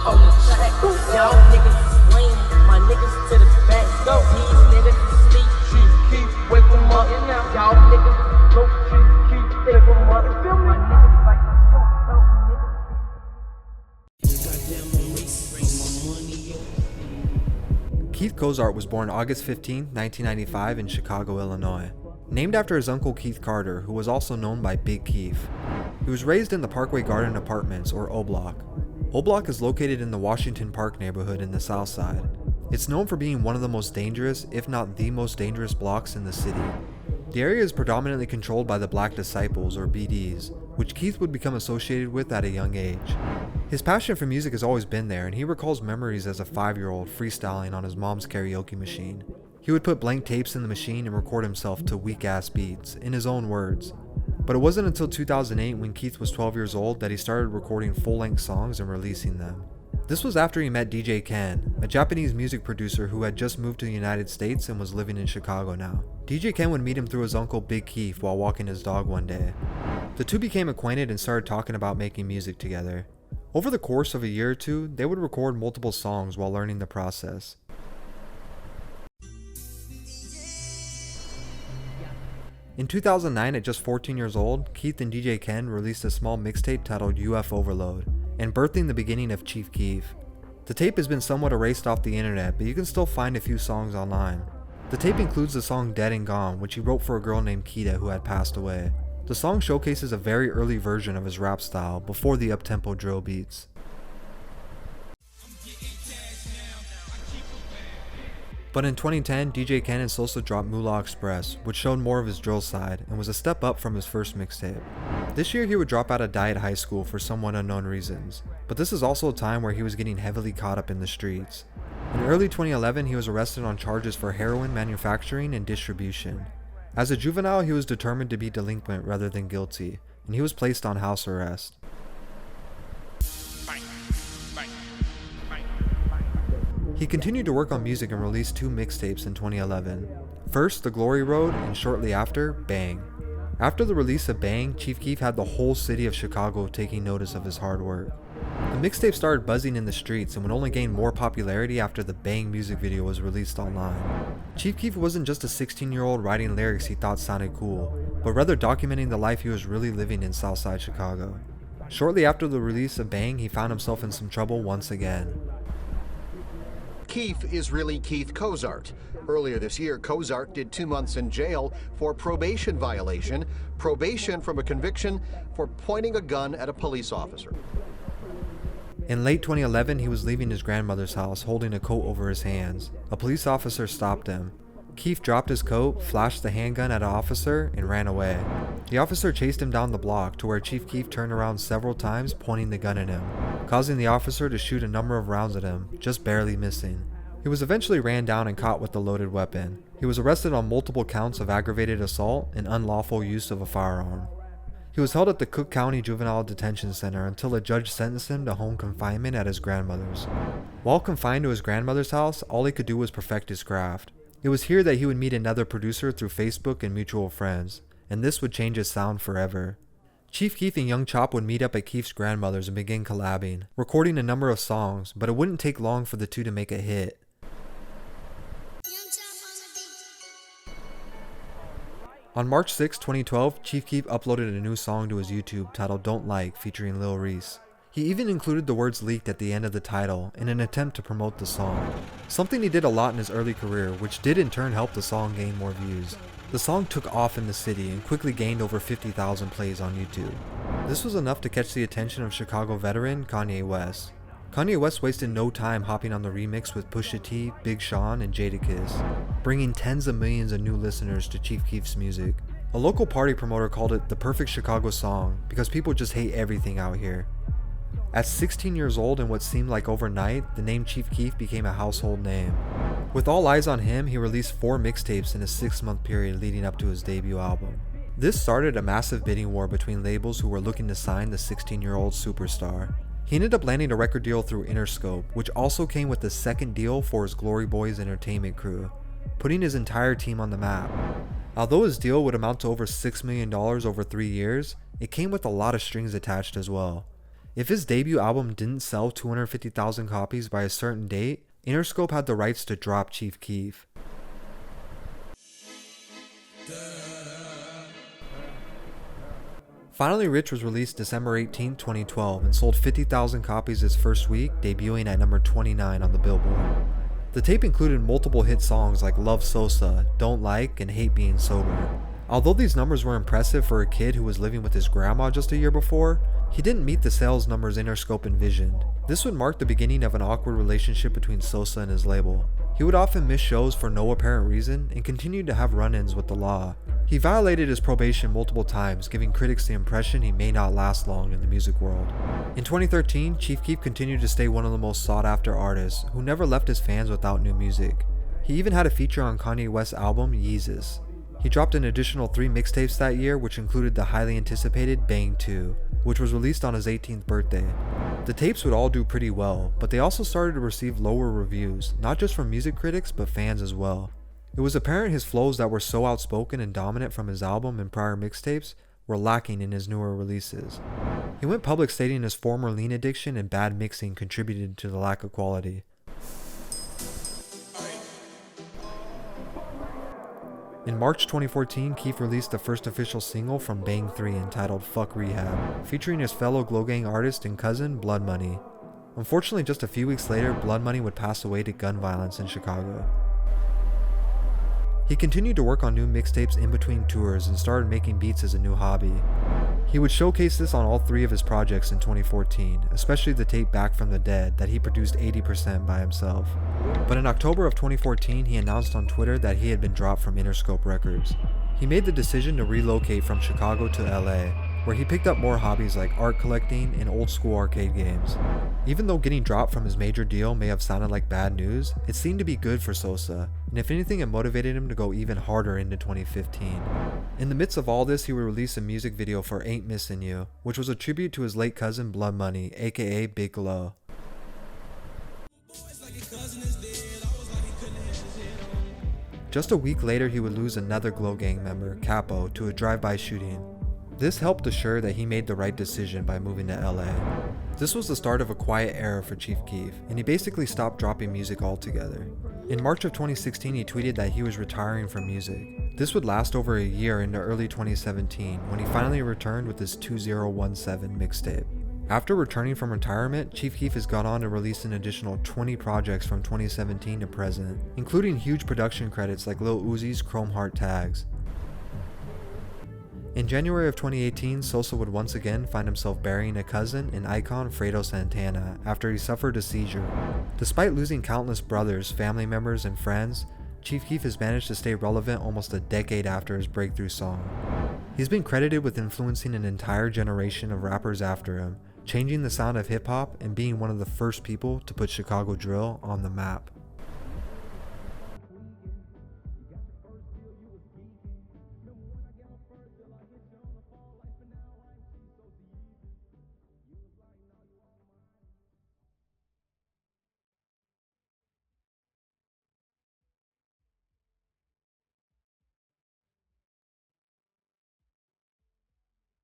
on the track. Y'all niggas lame, my niggas to the back. These niggas sleep, Chief Keef, wake 'em up. Y'all niggas go, Chief Keef, wake 'em up. My niggas like Keith Cozart was born August 15, 1995 in Chicago, Illinois. Named after his uncle Keith Carter, who was also known by Big Keef. He was raised in the Parkway Garden Apartments, or O Block. O Block is located in the Washington Park neighborhood in the South Side. It's known for being one of the most dangerous, if not the most dangerous blocks in the city. The area is predominantly controlled by the Black Disciples, or BDs, which Keith would become associated with at a young age. His passion for music has always been there, and he recalls memories as a 5-year-old freestyling on his mom's karaoke machine. He would put blank tapes in the machine and record himself to weak-ass beats, in his own words. But it wasn't until 2008, when Keith was 12 years old, that he started recording full-length songs and releasing them. This was after he met DJ Ken, a Japanese music producer who had just moved to the United States and was living in Chicago now. DJ Ken would meet him through his uncle Big Keef while walking his dog one day. The two became acquainted and started talking about making music together. Over the course of a year or two, they would record multiple songs while learning the process. In 2009, at just 14 years old, Keith and DJ Ken released a small mixtape titled UF Overload, and birthing the beginning of Chief Keef. The tape has been somewhat erased off the internet, but you can still find a few songs online. The tape includes the song Dead and Gone, which he wrote for a girl named Kita who had passed away. The song showcases a very early version of his rap style before the up-tempo drill beats. But in 2010, DJ Ken and Sosa dropped Moolah Express, which showed more of his drill side and was a step up from his first mixtape. This year he would drop out of Diet High School for somewhat unknown reasons, but this is also a time where he was getting heavily caught up in the streets. In early 2011, he was arrested on charges for heroin manufacturing and distribution. As a juvenile, he was determined to be delinquent rather than guilty, and he was placed on house arrest. He continued to work on music and released 2 mixtapes in 2011. First, The Glory Road, and shortly after, Bang. After the release of Bang, Chief Keef had the whole city of Chicago taking notice of his hard work. The mixtape started buzzing in the streets and would only gain more popularity after the Bang music video was released online. Chief Keef wasn't just a 16-year-old writing lyrics he thought sounded cool, but rather documenting the life he was really living in Southside Chicago. Shortly after the release of Bang, he found himself in some trouble once again. Keef is really Keith Cozart. Earlier this year, Cozart did 2 months in jail for probation violation, probation from a conviction for pointing a gun at a police officer. In late 2011, he was leaving his grandmother's house holding a coat over his hands. A police officer stopped him. Keef dropped his coat, flashed the handgun at an officer, and ran away. The officer chased him down the block to where Chief Keef turned around several times, pointing the gun at him, causing the officer to shoot a number of rounds at him, just barely missing. He was eventually ran down and caught with the loaded weapon. He was arrested on multiple counts of aggravated assault and unlawful use of a firearm. He was held at the Cook County Juvenile Detention Center until a judge sentenced him to home confinement at his grandmother's. While confined to his grandmother's house, all he could do was perfect his craft. It was here that he would meet another producer through Facebook and mutual friends, and this would change his sound forever. Chief Keef and Young Chop would meet up at Keef's grandmother's and begin collabing, recording a number of songs, but it wouldn't take long for the two to make a hit. On March 6, 2012, Chief Keef uploaded a new song to his YouTube titled Don't Like, featuring Lil Reese. He even included the words leaked at the end of the title in an attempt to promote the song. Something he did a lot in his early career, which did in turn help the song gain more views. The song took off in the city and quickly gained over 50,000 plays on YouTube. This was enough to catch the attention of Chicago veteran Kanye West. Kanye West wasted no time hopping on the remix with Pusha T, Big Sean, and Jadakiss, bringing tens of millions of new listeners to Chief Keef's music. A local party promoter called it the perfect Chicago song because people just hate everything out here. At 16 years old and what seemed like overnight, the name Chief Keef became a household name. With all eyes on him, he released 4 mixtapes in a 6-month period leading up to his debut album. This started a massive bidding war between labels who were looking to sign the 16-year-old superstar. He ended up landing a record deal through Interscope, which also came with a second deal for his Glory Boys entertainment crew, putting his entire team on the map. Although his deal would amount to over $6 million over 3 years, it came with a lot of strings attached as well. If his debut album didn't sell 250,000 copies by a certain date, Interscope had the rights to drop Chief Keef. Finally Rich was released December 18, 2012 and sold 50,000 copies its first week, debuting at number 29 on the Billboard. The tape included multiple hit songs like Love Sosa, Don't Like, and Hate Being Sober. Although these numbers were impressive for a kid who was living with his grandma just a year before, he didn't meet the sales numbers Interscope envisioned. This would mark the beginning of an awkward relationship between Sosa and his label. He would often miss shows for no apparent reason and continued to have run-ins with the law. He violated his probation multiple times, giving critics the impression he may not last long in the music world. In 2013, Chief Keef continued to stay one of the most sought-after artists, who never left his fans without new music. He even had a feature on Kanye West's album, Yeezus. He dropped an additional 3 mixtapes that year, which included the highly anticipated Bang 2, which was released on his 18th birthday. The tapes would all do pretty well, but they also started to receive lower reviews, not just from music critics, but fans as well. It was apparent his flows that were so outspoken and dominant from his album and prior mixtapes were lacking in his newer releases. He went public stating his former lean addiction and bad mixing contributed to the lack of quality. In March 2014, Keef released the first official single from Bang 3 entitled Fuck Rehab, featuring his fellow Glow Gang artist and cousin, Blood Money. Unfortunately, just a few weeks later, Blood Money would pass away to gun violence in Chicago. He continued to work on new mixtapes in between tours and started making beats as a new hobby. He would showcase this on all 3 of his projects in 2014, especially the tape Back from the Dead that he produced 80% by himself. But in October of 2014, he announced on Twitter that he had been dropped from Interscope Records. He made the decision to relocate from Chicago to LA, where he picked up more hobbies like art collecting and old school arcade games. Even though getting dropped from his major deal may have sounded like bad news, it seemed to be good for Sosa, and if anything it motivated him to go even harder into 2015. In the midst of all this, he would release a music video for Ain't Missin' You, which was a tribute to his late cousin Blood Money, aka Big Glow. Just a week later, he would lose another Glow Gang member, Capo, to a drive-by shooting. This helped assure that he made the right decision by moving to LA. This was the start of a quiet era for Chief Keef, and he basically stopped dropping music altogether. In March of 2016, he tweeted that he was retiring from music. This would last over a year into early 2017, when he finally returned with his 2017 mixtape. After returning from retirement, Chief Keef has gone on to release an additional 20 projects from 2017 to present, including huge production credits like Lil Uzi's Chrome Heart tags. In January of 2018, Sosa would once again find himself burying a cousin and icon Fredo Santana after he suffered a seizure. Despite losing countless brothers, family members, and friends, Chief Keef has managed to stay relevant almost a decade after his breakthrough song. He's been credited with influencing an entire generation of rappers after him, changing the sound of hip-hop and being one of the first people to put Chicago drill on the map.